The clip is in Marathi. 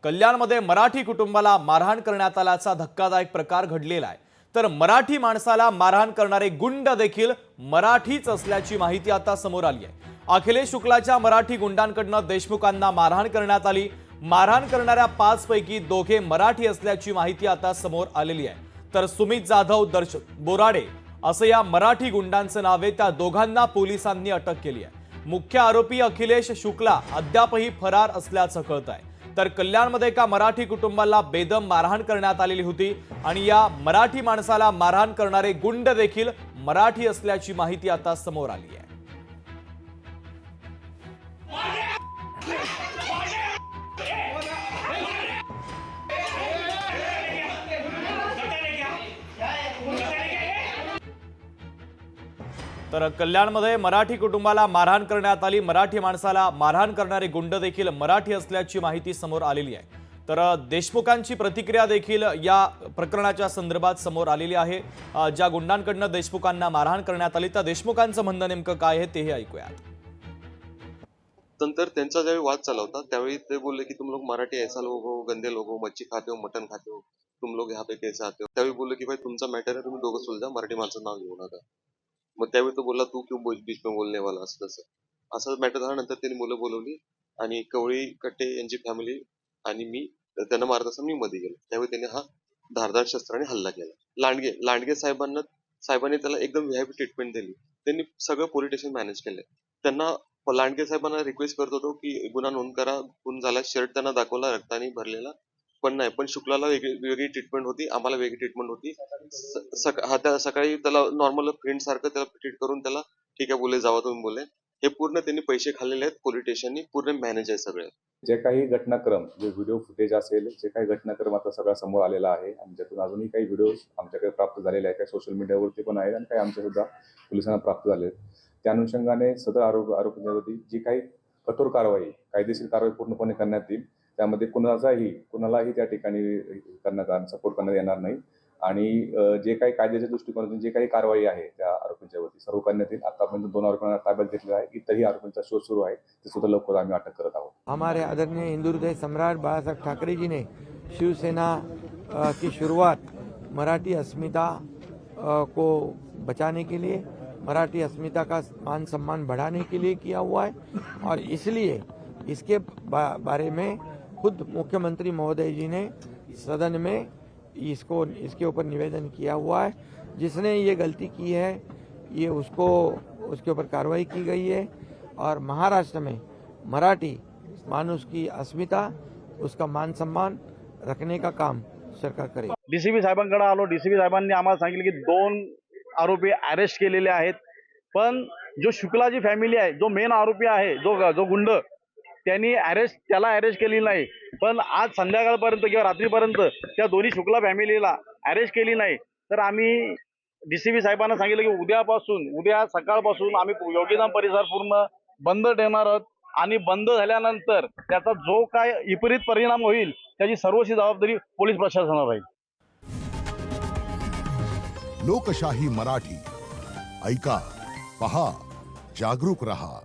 कल्याणमध्ये मराठी कुटुंबाला मारहाण करण्यात आल्याचा धक्कादायक प्रकार घडलेला आहे। तर मराठी माणसाला मारहाण करणारे गुंड देखील मराठीच असल्याची माहिती आता समोर आली आहे। अखिलेश शुक्लाच्या मराठी गुंडांकडून देशमुखांना मारहाण करण्यात आली। मारहाण करणाऱ्या 5 पैकी 2 मराठी असल्याची माहिती आता समोर आलेली आहे। तर सुमित जाधव, दर्शक बोराडे असं या मराठी गुंडांचं नाव आहे। त्या दोघांना पोलिसांनी अटक केली आहे। मुख्य आरोपी अखिलेश शुक्ला अद्यापही फरार असल्याचं कळतंय। तर कल्याणमध्ये एका मराठी कुटुंबाला बेदम मारहाण करण्यात आलेली होती आणि या मराठी माणसाला मारहाण करणारे गुंड देखील मराठी असल्याची माहिती आता समोर आली आहे। तर कल्याणमध्ये मराठी कुटुंबाला मारहाण करण्यात आली। मराठी माणसाला मारहाण करणारे गुंड देखील मराठी असल्याची माहिती समोर आलेली आहे। तर देशमुखांची प्रतिक्रिया देखील या प्रकरणाच्या संदर्भात समोर आलेली आहे। ज्या गुंडांकडून देशमुखांना मारहाण करण्यात आली त्या देशमुखांचं म्हणणं नेमकं काय आहे तेही ऐकूयात। नंतर त्यांचा ज्यावेळी वाद चालला होता त्यावेळी ते बोलले की तुम लोग मराठी ऐसा लोग हो, गंदे लोग हो, मच्छी खाते हो, मटन खाते हो, तुम लोग यहाँ पे कैसे आते हो। त्यावेळी बोलले की भाई तुमचा मॅटर आहे, तुम्ही दोघं सुलझा, मराठी माणसाचं नाव घेऊ नका। मग त्यावेळी तो बोलला तू क्यों बीच में बोलने वाला, असं तसं असं मॅटर झाल्यानंतर त्यांनी मुलं बोलवली आणि कवळी कट्टे यांची फॅमिली आणि मी त्यांना मारत असताना मी मध्ये गेलो। त्यावेळी त्यांनी हा धारदार शस्त्राने हल्ला केला। लांडगे साहेबांनी त्याला एकदम व्हीआयपी ट्रीटमेंट दिली। त्यांनी सगळं पोलीस स्टेशन मॅनेज केलंय। त्यांना लांडगे साहेबांना रिक्वेस्ट करत होतो की गुन्हा नोंद करा, खून झाला, शर्ट त्यांना दाखवला रक्ताने भरलेला, पण नाही। पण शुक्लाला वेगळी ट्रीटमेंट होती, आम्हाला वेगळी ट्रीटमेंट होती। सकाळी त्याला नॉर्मल फ्रेंड सारखं त्याला ट्रीट करून त्याला ठीक आहे बोले, जावा तुम्ही बोले। हे पूर्ण त्यांनी पैसे खाल्लेले आहेत, पोलीस स्टेशननी पूर्ण मॅनेज आहे सगळे। जे काही घटनाक्रम, जे व्हिडिओ फुटेज असेल, जे काही घटनाक्रम आता सगळा समोर आलेला आहे आणि ज्यातून अजूनही काही व्हिडिओ आमच्याकडे प्राप्त झालेले आहेत, काही सोशल मीडियावरती पण आहेत आणि काही आमच्या सुद्धा पोलिसांना प्राप्त झाले आहेत। त्या अनुषंगाने सदर आरोपींवरती जी काही कठोर कारवाई, कायदेशीर कारवाई पूर्णपणे करण्यात येईल। त्यामध्ये कुणालाही त्या ठिकाणी सपोर्ट करण्यात येणार नाही आणि जे काही कायद्याच्या दृष्टिकोनातून जे काही कारवाई आहे त्या आरोपींच्यावरती सर्व करण्यात येईल। आतापर्यंत 2 आरोपींना ताब्यात घेतलेला आहे, इतरही आरोपींचा शोध सुरू आहे, ते सुद्धा लवकर आम्ही अटक करत आहोत। हमारे आदरणीय हिंदू हृदय सम्राट बाला साहब ठाकरे जी ने शिवसेना की शुरुआत मराठी अस्मिता को बचाने के लिए, मराठी अस्मिता का मान सम्मान बढ़ाने के लिए किया हुआ है और इसलिए इसके बारे में खुद मुख्यमंत्री महोदय जी ने सदन में इसके ऊपर निवेदन किया हुआ है। जिसने ये गलती की है ये उसके ऊपर कार्रवाई की गई है और महाराष्ट्र में मराठी मानुष की अस्मिता, उसका मान सम्मान रखने का काम सरकार करेगी। डीसीपी साहेबांकडे आलो। डीसीपी साहेबांनी आम्हाला सांगितलं की 2 आरोपी अरेस्ट केलेले आहेत, पण जो शुक्लाची फॅमिली आहे, जो मेन आरोपी आहे, जो गुंड, त्याला अरेस्ट केली नाही। पण आज संध्याकाळपर्यंत किंवा रात्रीपर्यंत त्या दोन्ही शुक्ला फॅमिलीला अरेस्ट केली नाही। तर आम्ही डीसीपी साहेबांना सांगितलं की उद्या सकाळपासून आम्ही योगीधाम परिसर पूर्ण बंद ठेवणार आहोत आणि बंद झाल्यानंतर त्याचा जो काय विपरीत परिणाम होईल त्याची सर्वस्वी जबाबदारी पोलीस प्रशासनावर राहील। लोकशाही मराठी ऐका, पहा, जागरूक रहा।